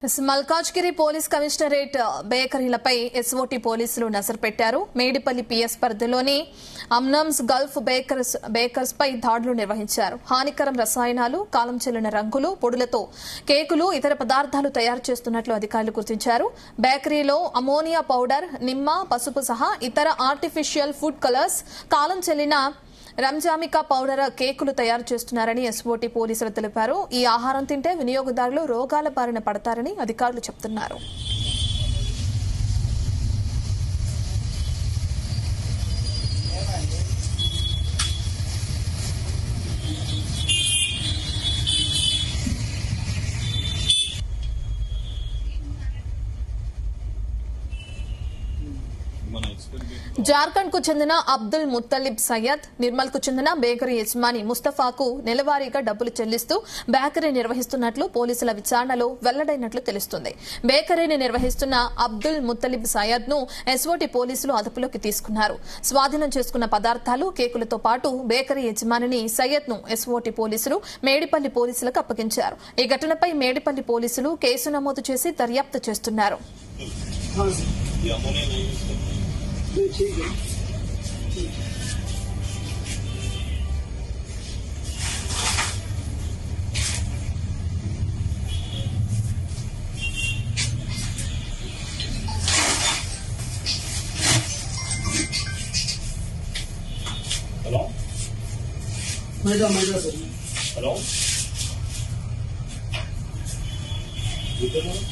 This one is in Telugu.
మల్కాజ్గిరి పోలీస్ కమిషనరేట్ బేకరీలపై ఎస్ఓటీ పోలీసులు నజరు పెట్టారు. మేడిపల్లి పిఎస్ పరిధిలోని అమ్నమ్స్ గల్ఫ్ బేకర్స్ పై దాడులు నిర్వహించారు. హానికరం రసాయనాలు, కాలం చెల్లిన రంగులు, పొడులతో కేకులు, ఇతర పదార్థాలు తయారు చేస్తున్నట్లు అధికారులు గుర్తించారు. బేకరీలో అమోనియా పౌడర్, నిమ్మ, పసుపు సహా ఇతర ఆర్టిఫిషియల్ ఫుడ్ కలర్స్, కాలం చెల్లిన రంజామికా పౌడర్ కేకులు తయారు చేస్తున్నారని ఎస్ఓటీ పోలీసులు తెలిపారు. ఈ ఆహారం తింటే వినియోగదారులు రోగాల బారిన పడతారని అధికారులు చెబుతున్నారు. జార్ఖండ్ కు చెందిన అబ్దుల్ ముత్తలిబ్ సయ్యద్, నిర్మల్ కు చెందిన బేకరీ యజమాని ముస్తఫాకు నెలవారీగా డబ్బులు చెల్లిస్తూ బేకరీ నిర్వహిస్తున్నట్లు పోలీసుల విచారణలో వెల్లడైనట్లు తెలుస్తుంది. బేకరీని నిర్వహిస్తున్న అబ్దుల్ ముత్తలిబ్ సయ్యద్ ను ఎస్ఓటీ పోలీసులు అదుపులోకి తీసుకున్నారు. స్వాధీనం చేసుకున్న పదార్థాలు, కేకులతో పాటు బేకరీ యజమానిని సయ్యద్ ను ఎస్ఓటీ పోలీసులు మేడిపల్లి పోలీసులకు అప్పగించారు. ఈ ఘటనపై మేడిపల్లి పోలీసులు కేసు నమోదు చేసి దర్యాప్తు చేస్తున్నారు. Hello? Maida sir. Hello? Good morning.